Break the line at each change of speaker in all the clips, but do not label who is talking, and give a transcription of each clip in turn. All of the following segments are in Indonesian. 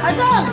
Selamat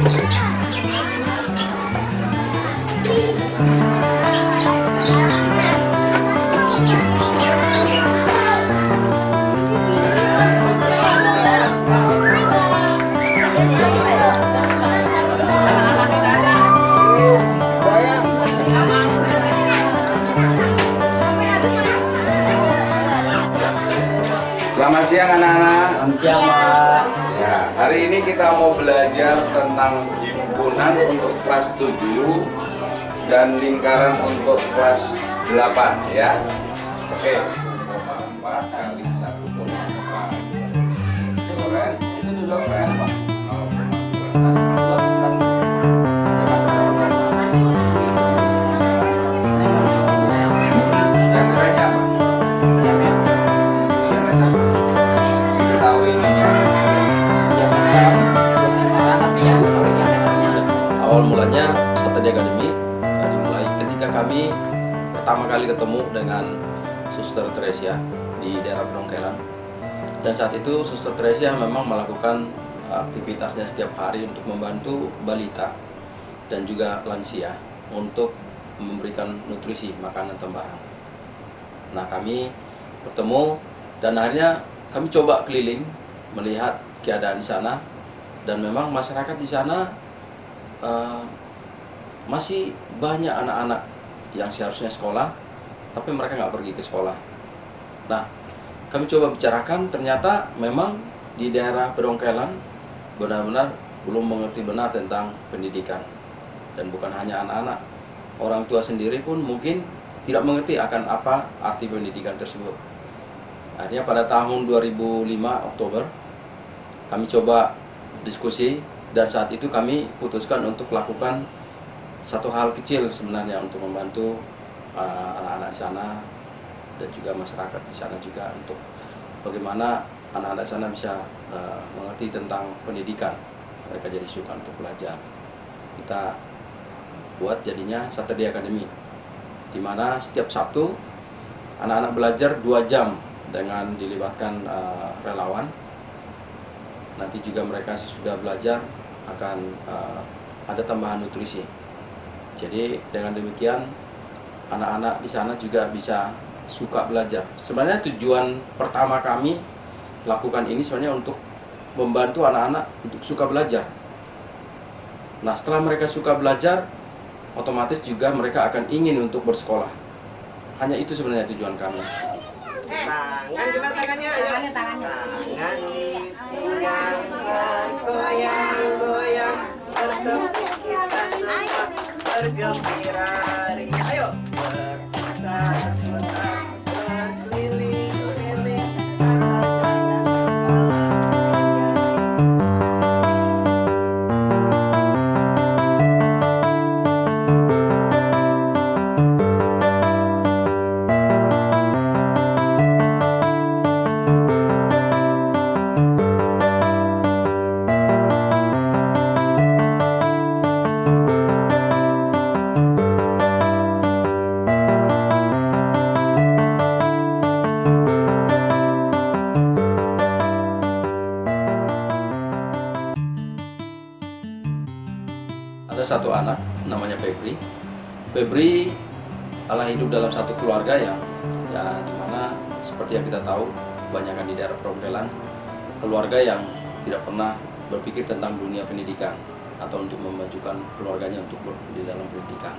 siang anak-anak.
Selamat siang, Pak.
Ya, hari ini kita mau belajar tentang himpunan untuk kelas 7 dan lingkaran untuk kelas 8 ya. Oke. 4 kali 1,4. Keren.
Itu duduk
Keren.
Pak.
Yang kerennya apa? Tahu ininya.
Awal mulanya Saturday Academy dimulai ketika kami pertama kali ketemu dengan Suster Teresia di daerah Pedongkelan. Dan saat itu Suster Teresia memang melakukan aktivitasnya setiap hari untuk membantu balita dan juga lansia untuk memberikan nutrisi makanan tambahan. Nah, kami bertemu dan akhirnya kami coba keliling melihat keadaan di sana, dan memang masyarakat di sana masih banyak anak-anak yang seharusnya sekolah tapi mereka nggak pergi ke sekolah. Nah, kami coba bicarakan, ternyata memang di daerah Pedongkelan benar-benar belum mengerti benar tentang pendidikan. Dan bukan hanya anak-anak, orang tua sendiri pun mungkin tidak mengerti akan apa arti pendidikan tersebut. Akhirnya pada tahun 2005 Oktober kami coba diskusi, dan saat itu kami putuskan untuk melakukan satu hal kecil sebenarnya untuk membantu anak-anak di sana dan juga masyarakat di sana juga, untuk bagaimana anak-anak sana bisa mengerti tentang pendidikan, mereka jadi suka untuk belajar. Kita buat jadinya Saturday Academy, di mana setiap Sabtu anak-anak belajar 2 jam dengan dilibatkan relawan. Nanti juga mereka sudah belajar akan ada tambahan nutrisi. Jadi dengan demikian anak-anak di sana juga bisa suka belajar. Sebenarnya tujuan pertama kami lakukan ini sebenarnya untuk membantu anak-anak untuk suka belajar. Nah, setelah mereka suka belajar, otomatis juga mereka akan ingin untuk bersekolah. Hanya itu sebenarnya tujuan kami.
Tangan gimana tangannya? Ayo. Tangan. Tangan goyang, bertepuk kita semua bergembira. Ayo. Berputar, berkeliling-keliling.
Ada satu anak namanya Febri. Febri adalah hidup dalam satu keluarga yang dimana seperti yang kita tahu, kebanyakan di daerah Pedongkelan, keluarga yang tidak pernah berpikir tentang dunia pendidikan atau untuk memajukan keluarganya untuk di dalam pendidikan.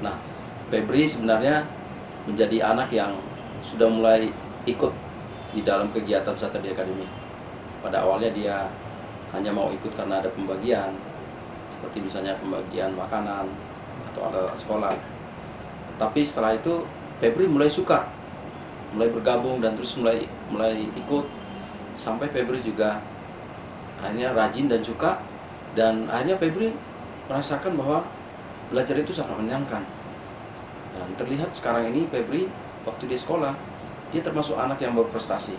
Nah, Febri sebenarnya menjadi anak yang sudah mulai ikut di dalam kegiatan Saturday Academy. Pada awalnya dia hanya mau ikut karena ada pembagian, seperti misalnya pembagian makanan atau alat sekolah. Tapi setelah itu Febri mulai suka, mulai bergabung dan terus mulai ikut, sampai Febri juga akhirnya rajin dan suka, dan akhirnya Febri merasakan bahwa belajar itu sangat menyenangkan. Dan terlihat sekarang ini Febri waktu di sekolah dia termasuk anak yang berprestasi,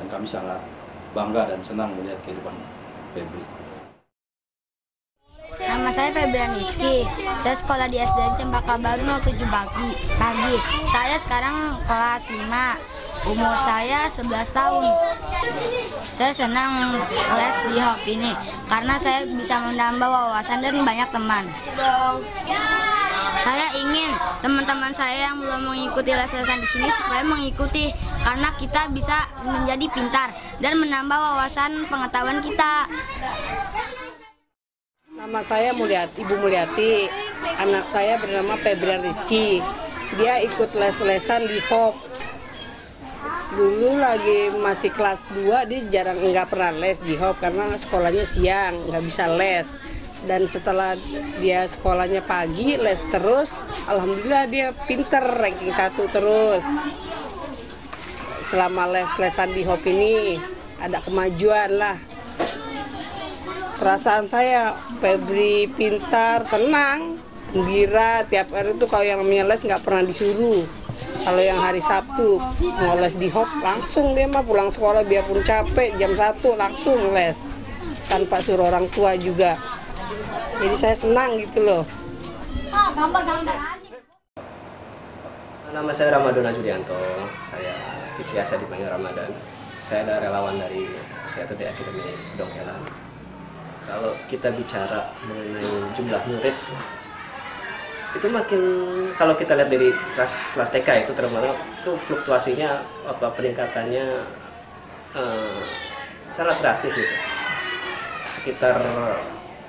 dan kami sangat bangga dan senang melihat kehidupan Febri.
Nama saya Febrian Rizky. Saya sekolah di SDN Cempaka Baru 07 pagi. Saya sekarang kelas 5. Umur saya 11 tahun. Saya senang les di HOP ini karena saya bisa menambah wawasan dan banyak teman. Saya ingin teman-teman saya yang belum mengikuti les-lesan di sini supaya mengikuti karena kita bisa menjadi pintar dan menambah wawasan pengetahuan kita.
Nama saya Ibu Mulyati. Anak saya bernama Febrian Rizky. Dia ikut les-lesan di HOP. Dulu lagi masih kelas 2, dia nggak pernah les di HOP karena sekolahnya siang, nggak bisa les. Dan setelah dia sekolahnya pagi, les terus, alhamdulillah dia pinter, ranking 1 terus. Selama les-lesan di HOP ini, ada kemajuan lah. Perasaan saya, Febri pintar, senang, gembira, tiap hari itu kalau yang namanya les nggak pernah disuruh. Kalau yang hari Sabtu, mau les di HOP, langsung dia mah pulang sekolah biarpun capek, jam 1 langsung les. Tanpa suruh orang tua juga. Jadi saya senang gitu loh.
Nama saya Ramadhan Julianto, saya biasa dipanggil Ramadan. Saya adalah relawan dari Saturday Academy Kedongkelan. Kalau kita bicara mengenai jumlah murid, itu makin, kalau kita lihat dari kelas TK itu terutama itu fluktuasinya peningkatannya sangat drastis gitu. Sekitar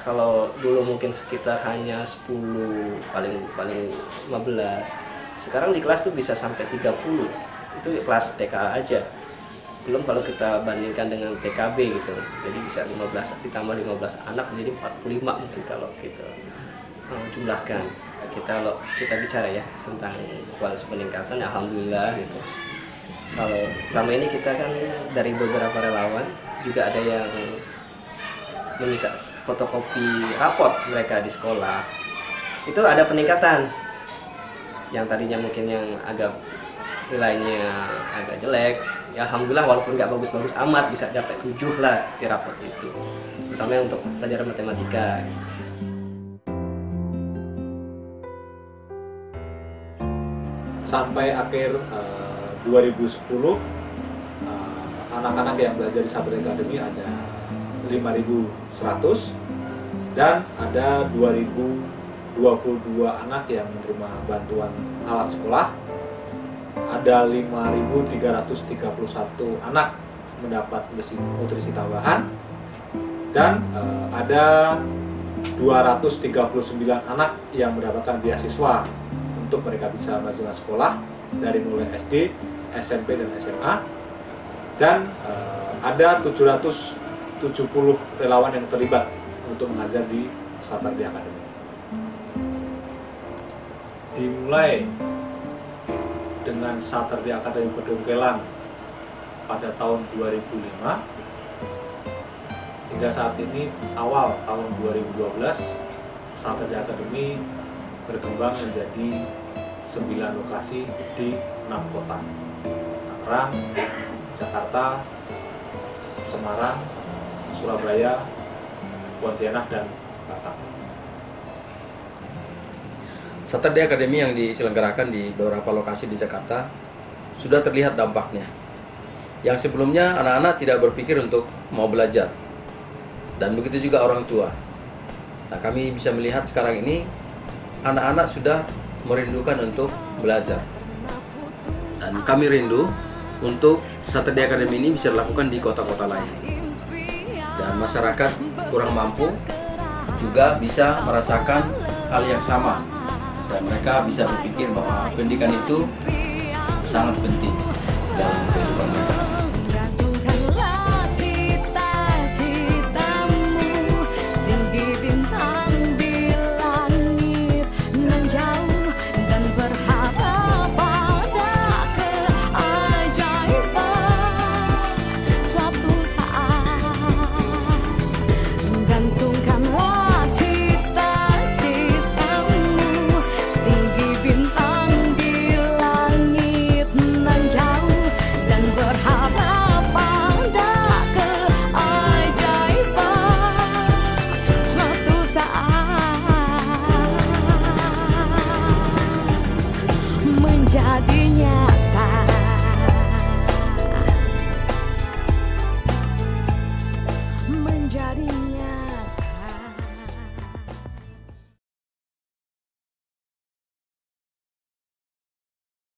kalau dulu mungkin sekitar hanya 10, paling 15. Sekarang di kelas tuh bisa sampai 30. Itu kelas TK aja. Belum kalau kita bandingkan dengan TKB gitu. Jadi bisa 15 ditambah 15 anak menjadi 45 mungkin kalau kita jumlahkan. Kita bicara ya tentang kualitas peningkatan, alhamdulillah gitu. Kalau selama ini kita kan dari beberapa relawan juga ada yang meminta fotokopi raport mereka di sekolah, itu ada peningkatan. Yang tadinya mungkin yang agak nilainya agak jelek, ya alhamdulillah walaupun nggak bagus-bagus amat bisa dapat 7 lah di raport itu, terutama untuk pelajaran matematika.
Sampai akhir 2010 anak-anak yang belajar di Saturday Academy ada 5.100 dan ada 2.022 anak yang menerima bantuan alat sekolah. Ada 5.331 anak mendapat nutrisi tambahan dan ada 239 anak yang mendapatkan beasiswa untuk mereka bisa melanjutkan sekolah dari mulai SD, SMP dan SMA, dan ada 770 relawan yang terlibat untuk mengajar di Saturday Academy. Dimulai dengan Saturday Academy Kedongkelan pada tahun 2005 hingga saat ini awal tahun 2012 Saturday Academy berkembang menjadi 9 lokasi di 6 kota: Tangerang, Jakarta, Semarang, Surabaya, Pontianak, dan Batam.
Saturday Academy yang diselenggarakan di beberapa lokasi di Jakarta sudah terlihat dampaknya. Yang sebelumnya anak-anak tidak berpikir untuk mau belajar, dan begitu juga orang tua. Nah, kami bisa melihat sekarang ini anak-anak sudah merindukan untuk belajar, dan kami rindu untuk Saturday Academy ini bisa dilakukan di kota-kota lain, dan masyarakat kurang mampu juga bisa merasakan hal yang sama, dan mereka bisa berpikir bahwa pendidikan itu sangat penting dan